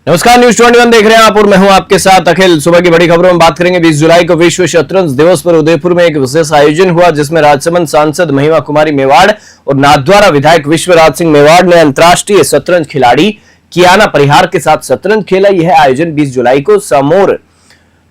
नमस्कार, न्यूज 21 देख रहे हैं आप और मैं हूं आपके साथ अखिल। सुबह की बड़ी खबरों में बात करेंगे। 20 जुलाई को विश्व शतरंज दिवस पर उदयपुर में एक विशेष आयोजन हुआ, जिसमें राजसमंद सांसद महिमा कुमारी मेवाड़ और नाथद्वारा विधायक विश्वराज सिंह मेवाड़ ने अंतर्राष्ट्रीय शतरंज खिलाड़ी कियाना परिहार के साथ शतरंज खेला। यह आयोजन 20 जुलाई को समोर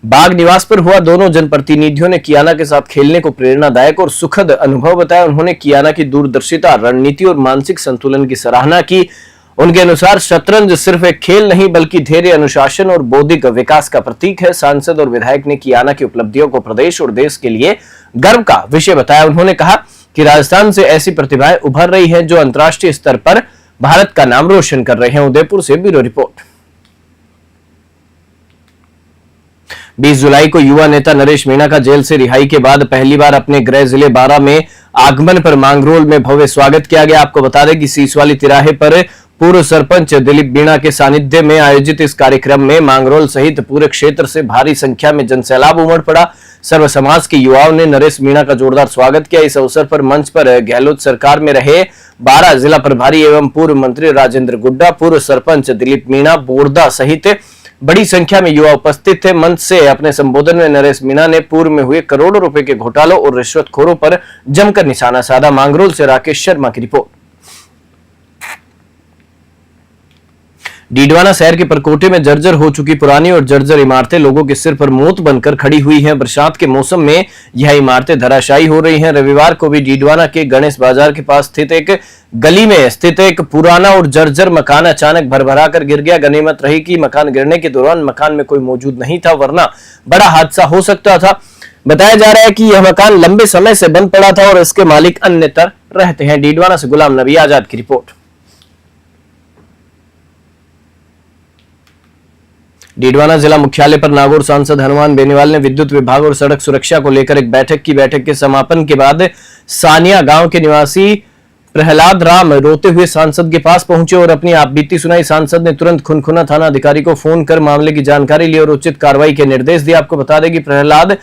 बाग निवास पर हुआ। दोनों जनप्रतिनिधियों ने कियाना के साथ खेलने को प्रेरणादायक और सुखद अनुभव बताया। उन्होंने कियाना की दूरदर्शिता, रणनीति और मानसिक संतुलन की सराहना की। उनके अनुसार शतरंज सिर्फ एक खेल नहीं बल्कि धैर्य, अनुशासन और बौद्धिक विकास का प्रतीक है। सांसद और विधायक ने कियाना की उपलब्धियों को प्रदेश और देश के लिए गर्व का विषय बताया। उन्होंने कहा कि राजस्थान से ऐसी प्रतिभाएं उभर रही हैं जो अंतर्राष्ट्रीय स्तर पर भारत का नाम रोशन कर रहे हैं। उदयपुर से ब्यूरो रिपोर्ट। 20 जुलाई को युवा नेता नरेश मीणा का जेल से रिहाई के बाद पहली बार अपने गृह जिले बारा में आगमन पर मांगरोल में भव्य स्वागत किया गया। आपको बता दें कि सीसवाली तिराहे पर पूर्व सरपंच दिलीप मीणा के सानिध्य में आयोजित इस कार्यक्रम में मांगरोल सहित पूरे क्षेत्र से भारी संख्या में जनसैलाब उमड़ पड़ा। सर्व समाज के युवाओं ने नरेश मीणा का जोरदार स्वागत किया। इस अवसर पर मंच पर गहलोत सरकार में रहे 12 जिला प्रभारी एवं पूर्व मंत्री राजेंद्र गुड्डा, पूर्व सरपंच दिलीप मीणा, बोरदा सहित बड़ी संख्या में युवा उपस्थित थे। मंच से अपने संबोधन में नरेश मीणा ने पूर्व में हुए करोड़ों रुपए के घोटालों और रिश्वतखोरों पर जमकर निशाना साधा। मांगरोल से राकेश शर्मा की रिपोर्ट। डीडवाना शहर के परकोटे में जर्जर हो चुकी पुरानी और जर्जर इमारतें लोगों के सिर पर मूत बनकर खड़ी हुई हैं। बरसात के मौसम में यह इमारतें धराशायी हो रही हैं। रविवार को भी डीडवाना के गणेश बाजार के पास स्थित एक गली में स्थित एक पुराना और जर्जर मकान अचानक भरभरा कर गिर गया। गनीमत रही कि मकान गिरने के दौरान मकान में कोई मौजूद नहीं था, वरना बड़ा हादसा हो सकता था। बताया जा रहा है कि यह मकान लंबे समय से बंद पड़ा था और इसके मालिक अन्यत्र रहते हैं। डीडवाना से गुलाम नबी आजाद की रिपोर्ट। डीडवाना जिला मुख्यालय पर नागौर सांसद हनुमान बेनीवाल ने विद्युत विभाग और सड़क सुरक्षा को लेकर एक बैठक की। बैठक के समापन के बाद सानिया गांव के निवासी प्रहलाद राम रोते हुए सांसद के पास पहुंचे और अपनी आपबीती सुनाई। सांसद ने तुरंत खुनखुना थाना अधिकारी को फोन कर मामले की जानकारी ली और उचित कार्रवाई के निर्देश दिए। आपको बता दें कि प्रहलाद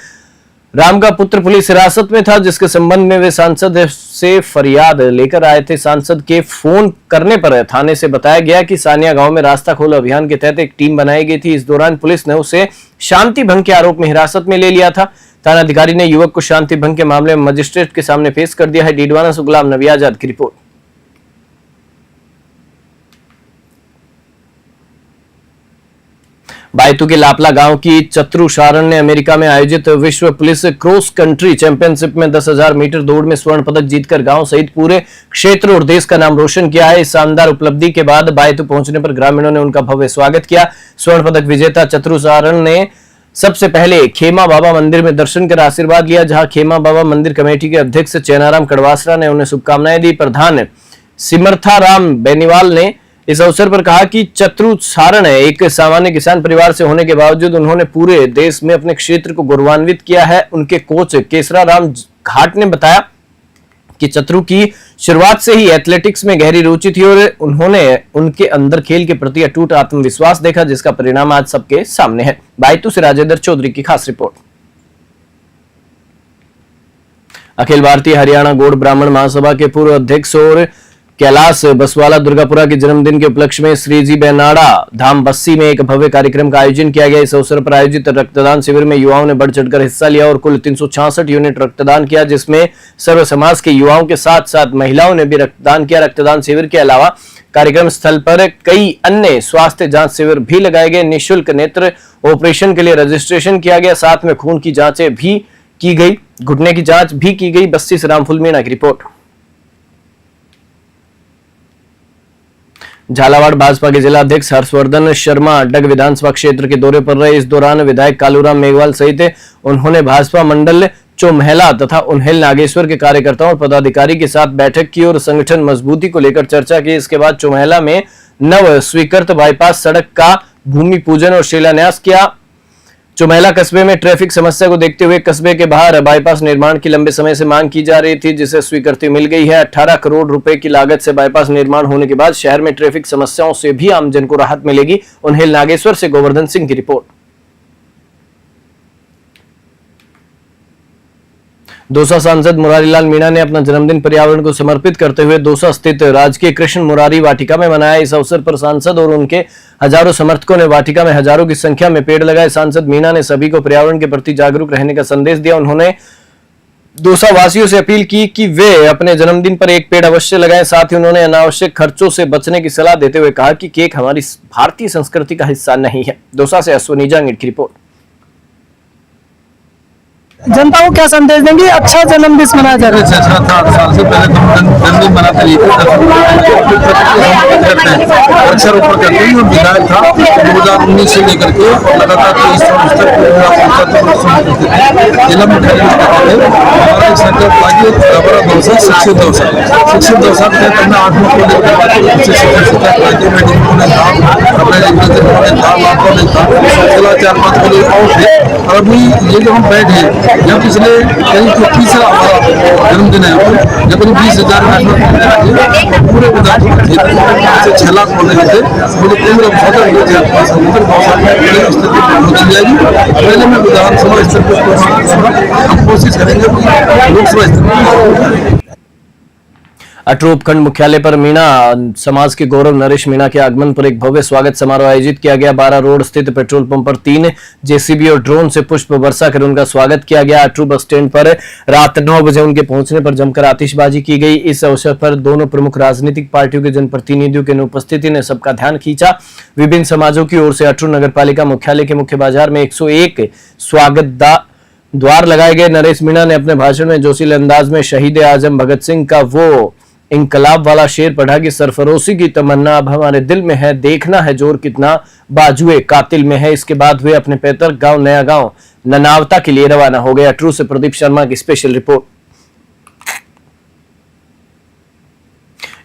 राम का पुत्र पुलिस हिरासत में था, जिसके संबंध में वे सांसद से फरियाद लेकर आए थे। सांसद के फोन करने पर थाने से बताया गया कि सानिया गांव में रास्ता खोलो अभियान के तहत एक टीम बनाई गई थी। इस दौरान पुलिस ने उसे शांति भंग के आरोप में हिरासत में ले लिया था। थाना अधिकारी ने युवक को शांति भंग के मामले में मजिस्ट्रेट के सामने पेश कर दिया है। डीडवाना से गुलाम नबी आजाद की रिपोर्ट। बायतू के लापला गांव की चतरू शारण ने अमेरिका में आयोजित विश्व पुलिस क्रॉस कंट्री चैंपियनशिप में 10,000 मीटर दौड़ में स्वर्ण पदक जीतकर गांव सहित पूरे क्षेत्र और देश का नाम रोशन किया है। इस शानदार उपलब्धि के बाद बायतू पहुंचने पर ग्रामीणों ने उनका भव्य स्वागत किया। स्वर्ण पदक विजेता चतरू शारण ने सबसे पहले खेमा बाबा मंदिर में दर्शन कर आशीर्वाद लिया, जहां खेमा बाबा मंदिर कमेटी के अध्यक्ष चैनाराम कड़वासरा ने उन्हें शुभकामनाएं दी। प्रधान सिमर्था राम बेनीवाल ने इस अवसर पर कहा कि चतरू सारण एक सामान्य किसान परिवार से होने के बावजूद उन्होंने पूरे देश में अपने क्षेत्र को गौरवान्वित किया है। उनके कोच केसरा राम घाट ने बताया कि चतरू की शुरुआत से ही एथलेटिक्स में गहरी रुचि थी और उन्होंने उनके अंदर खेल के प्रति अटूट आत्मविश्वास देखा, जिसका परिणाम आज सबके सामने है। बायतू से राजेंद्र चौधरी की खास रिपोर्ट। अखिल भारतीय हरियाणा गौड़ ब्राह्मण महासभा के पूर्व अध्यक्ष और कैलाश बसवाला दुर्गापुरा के जन्मदिन के उपलक्ष्य में श्री जी बेनाड़ा धाम बस्सी में एक भव्य कार्यक्रम का आयोजन किया गया। इस अवसर पर आयोजित रक्तदान शिविर में युवाओं ने बढ़ चढ़कर हिस्सा लिया और कुल 366 यूनिट रक्तदान किया, जिसमें सर्व समाज के युवाओं के साथ साथ महिलाओं ने भी रक्तदान किया। रक्तदान शिविर के अलावा कार्यक्रम स्थल पर कई अन्य स्वास्थ्य जांच शिविर भी लगाए गए। निःशुल्क नेत्र ऑपरेशन के लिए रजिस्ट्रेशन किया गया, साथ में खून की जांचें भी की गई, घुटने की जांच भी की गई। बस्सी से रामफुल मीणा की रिपोर्ट। झालावाड़ भाजपा के जिला अध्यक्ष हर्षवर्धन शर्मा अड्डग विधानसभा क्षेत्र के दौरे पर रहे। इस दौरान विधायक कालूराम मेघवाल सहित उन्होंने भाजपा मंडल चौमहला तथा उन्हेल नागेश्वर के कार्यकर्ताओं और पदाधिकारी के साथ बैठक की और संगठन मजबूती को लेकर चर्चा की। इसके बाद चौमहला में नव स्वीकृत बाईपास सड़क का भूमि पूजन और शिलान्यास किया। चौमहला कस्बे में ट्रैफिक समस्या को देखते हुए कस्बे के बाहर बाईपास निर्माण की लंबे समय से मांग की जा रही थी, जिसे स्वीकृति मिल गई है। 18 करोड़ रुपए की लागत से बाईपास निर्माण होने के बाद शहर में ट्रैफिक समस्याओं से भी आमजन को राहत मिलेगी। उन्हेल नागेश्वर से गोवर्धन सिंह की रिपोर्ट। दौसा सांसद मुरारीलाल मीणा ने अपना जन्मदिन पर्यावरण को समर्पित करते हुए दौसा स्थित राजकीय कृष्ण मुरारी वाटिका में मनाया। इस अवसर पर सांसद और उनके हजारों समर्थकों ने वाटिका में हजारों की संख्या में पेड़ लगाए। सांसद मीणा ने सभी को पर्यावरण के प्रति जागरूक रहने का संदेश दिया। उन्होंने दौसा वासियों से अपील की कि वे अपने जन्मदिन पर एक पेड़ अवश्य लगाएं। साथ ही उन्होंने अनावश्यक खर्चों से बचने की सलाह देते हुए कहा कि केक हमारी भारतीय संस्कृति का हिस्सा नहीं है। दौसा से अश्वनी जांगीड़ की रिपोर्ट। जनता को क्या संदेश देंगे? अच्छा जन्मदिन मनाया जा रहा है। 7 साल से पहले तो जन्मदिन मनाते नहीं थे, वृक्षारोपण करते ही विधायक था। 2019 से लेकर के लगातार 23 साल तक जिला मुख्यालय हमारा एक संकल्प लागी हमारा दौसा शिक्षित दौसा के करना 8 को लेकर जिला 4-5 को लेकर और थे। और अभी ये जो हम बैठे जब पिछले करीब 30 हमारा जन्मदिन है, जब 20,000 पूरे से 6 लाख बोल रहे थे, मुझे केंद्र होती जाएगी। पहले मैं विधानसभा स्तर पर हम कोशिश करेंगे लोकसभा स्तर पर। अटरू उपखंड मुख्यालय पर मीणा समाज के गौरव नरेश मीणा के आगमन पर एक भव्य स्वागत समारोह आयोजित किया गया। 12 रोड स्थित पेट्रोल पंप पर 3 जेसीबी और ड्रोन से पुष्प वर्षा कर उनका स्वागत किया गया। अटरू बस स्टैंड पर रात 9 बजे उनके पहुंचने पर जमकर आतिशबाजी की गई। इस अवसर पर दोनों प्रमुख राजनीतिक पार्टियों के जनप्रतिनिधियों की उपस्थिति ने सबका ध्यान खींचा। विभिन्न समाजों की ओर से अटरू नगर पालिका मुख्यालय के मुख्य बाजार में 101 स्वागत द्वार लगाए गए। नरेश मीणा ने अपने भाषण में जोशीले अंदाज में शहीद आजम भगत सिंह का वो इंकलाब वाला शेर पढ़ा कि सरफरोशी की तमन्ना अब हमारे दिल में है, देखना है जोर कितना बाजुए कातिल में है। इसके बाद वे अपने पैतृक गांव नया गांव ननावता के लिए रवाना हो गए। अटरू से प्रदीप शर्मा की स्पेशल रिपोर्ट।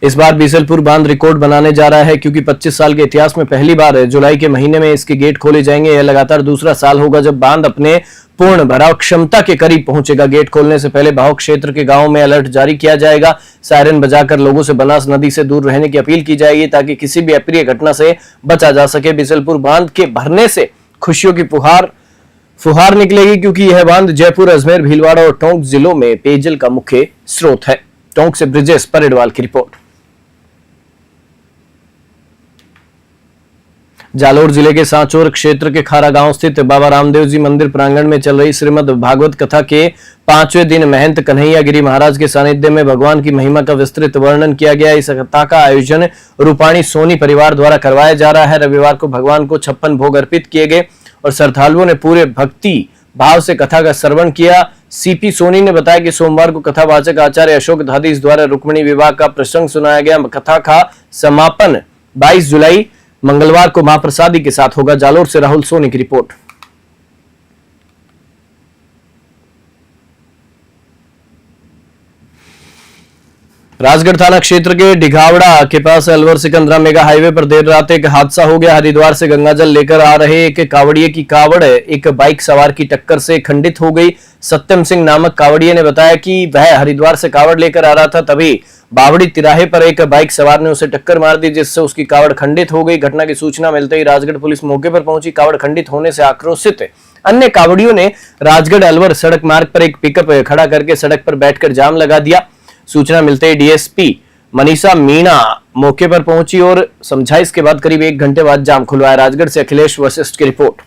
इस बार बीसलपुर बांध रिकॉर्ड बनाने जा रहा है क्योंकि 25 साल के इतिहास में पहली बार जुलाई के महीने में इसके गेट खोले जाएंगे। यह लगातार दूसरा साल होगा जब बांध अपने पूर्ण भराव क्षमता के करीब पहुंचेगा। गेट खोलने से पहले बहाव क्षेत्र के गांवों में अलर्ट जारी किया जाएगा। सायरन बजाकर लोगों से बनास नदी से दूर रहने की अपील की जाएगी ताकि किसी भी अप्रिय घटना से बचा जा सके। बीसलपुर बांध के भरने से खुशियों की फुहार निकलेगी क्योंकि यह बांध जयपुर, अजमेर, भीलवाड़ा और टोंक जिलों में पेयजल का मुख्य स्रोत है। टोंक से ब्रिजेश परेडवाल की रिपोर्ट। जालोर जिले के सांचौर क्षेत्र के खारा गांव स्थित बाबा रामदेव जी मंदिर प्रांगण में चल रही श्रीमद् भागवत कथा के 5वें दिन महंत कन्हैया गिरी महाराज के सानिध्य में भगवान की महिमा का विस्तृत वर्णन किया गया। इस कथा का आयोजन रूपाणी सोनी परिवार द्वारा करवाया जा रहा है। रविवार को भगवान को 56 भोग अर्पित किए गए और श्रद्धालुओं ने पूरे भक्ति भाव से कथा का श्रवण किया। सीपी सोनी ने बताया कि सोमवार को कथावाचक आचार्य अशोक धादीस द्वारा रुक्मिणी विवाह का प्रसंग सुनाया गया। कथा का समापन 22 जुलाई मंगलवार को महाप्रसादी के साथ होगा। जालोर से राहुल सोनी की रिपोर्ट। राजगढ़ थाना क्षेत्र के डिघावड़ा के पास अलवर सिकंदरा मेगा हाईवे पर देर रात एक हादसा हो गया। हरिद्वार से गंगाजल लेकर आ रहे एक कावड़िए की कावड़ एक बाइक सवार की टक्कर से खंडित हो गई। सत्यम सिंह नामक कावड़िए ने बताया कि वह हरिद्वार से कावड़ लेकर आ रहा था, तभी बावड़ी तिराहे पर एक बाइक सवार ने उसे टक्कर मार दी जिससे उसकी कावड़ खंडित हो गई। घटना की सूचना मिलते ही राजगढ़ पुलिस मौके पर पहुंची। कावड़ खंडित होने से आक्रोशित अन्य कावड़ियों ने राजगढ़ अलवर सड़क मार्ग पर एक पिकअप खड़ा करके सड़क पर बैठकर जाम लगा दिया। सूचना मिलते ही डीएसपी मनीषा मीणा मौके पर पहुंची और समझाइश के बाद करीब 1 घंटे बाद जाम खुलवाया। राजगढ़ से अखिलेश वशिष्ठ की रिपोर्ट।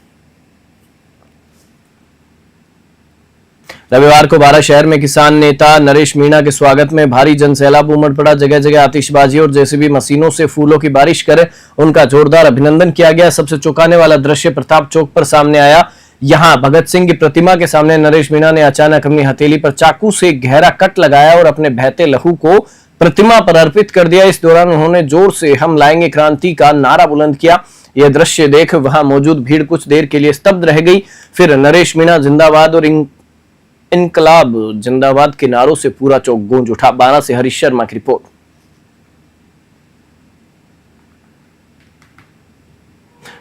रविवार को बारा शहर में किसान नेता नरेश मीणा के स्वागत में भारी जनसैलाब उमड़ पड़ा। जगह जगह आतिशबाजी और जेसीबी मशीनों से फूलों की बारिश कर उनका जोरदार अभिनंदन किया गया। सबसे चौंकाने वाला दृश्य प्रताप चौक पर सामने आया। यहां भगत सिंह की प्रतिमा के सामने नरेश मीणा ने अचानक अपनी हथेली पर चाकू से गहरा कट लगाया और अपने बहते लहू को प्रतिमा पर अर्पित कर दिया। इस दौरान उन्होंने जोर से हम लाएंगे क्रांति का नारा बुलंद किया। यह दृश्य देख वहां मौजूद भीड़ कुछ देर के लिए स्तब्ध रह गई। फिर नरेश मीणा जिंदाबाद और इनकलाब जिंदाबाद के नारों से पूरा चौक गूंज उठा। 12 से हरीश शर्मा की रिपोर्ट।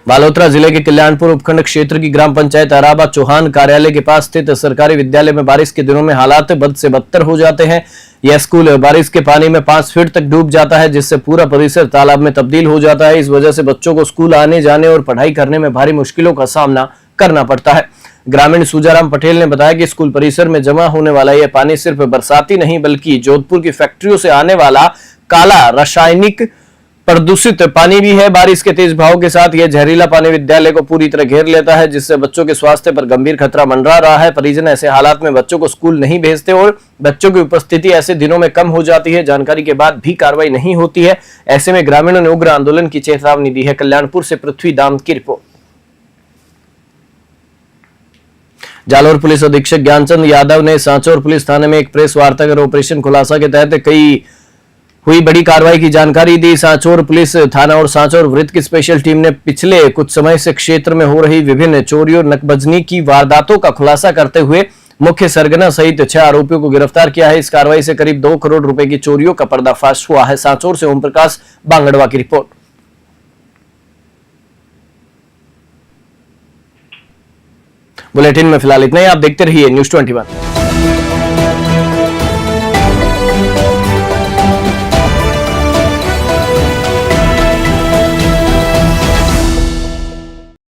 बालोतरा जिले के कल्याणपुर उपखंड क्षेत्र की ग्राम पंचायत अराबा चौहान कार्यालय के पास स्थित सरकारी विद्यालय में बारिश के दिनों में हालात बद से बदतर हो जाते हैं। यह स्कूल बारिश के पानी में 5 फीट तक डूब जाता है जिससे पूरा परिसर तालाब में तब्दील हो जाता है। इस वजह से बच्चों को स्कूल आने जाने और पढ़ाई करने में भारी मुश्किलों का सामना करना पड़ता है। ग्रामीण सूजाराम पटेल ने बताया कि स्कूल परिसर में जमा होने वाला यह पानी सिर्फ बरसाती नहीं बल्कि जोधपुर की फैक्ट्रियों से आने वाला काला रासायनिक प्रदूषित पानी भी है। बारिश के तेज बहाव के साथ यह जहरीला पानी विद्यालय को पूरी तरह घेर लेता है, जिससे बच्चों के स्वास्थ्य पर गंभीर खतरा मंडरा रहा है। परिजन ऐसे हालात में बच्चों को स्कूल नहीं भेजते और बच्चों की उपस्थिति ऐसे दिनों में कम हो जाती है। जानकारी के बाद भी कार्रवाई नहीं होती है। ऐसे में ग्रामीणों ने उग्र आंदोलन की चेतावनी दी है। कल्याणपुर से पृथ्वी दाम की रिपोर्ट। जालोर पुलिस अधीक्षक ज्ञानचंद यादव ने सांचौर पुलिस थाने में एक प्रेस वार्ता कर ऑपरेशन खुलासा के तहत हुई बड़ी कार्रवाई की जानकारी दी। सांचौर पुलिस थाना और सांचौर वृत्त की स्पेशल टीम ने पिछले कुछ समय से क्षेत्र में हो रही विभिन्न चोरी और नकबजनी की वारदातों का खुलासा करते हुए मुख्य सरगना सहित 6 आरोपियों को गिरफ्तार किया है। इस कार्रवाई से करीब 2 करोड़ रुपए की चोरियों का पर्दाफाश हुआ है। सांचौर से ओम प्रकाश बांगड़वा की रिपोर्ट। बुलेटिन में फिलहाल इतना ही। आप देखते रहिए News 21।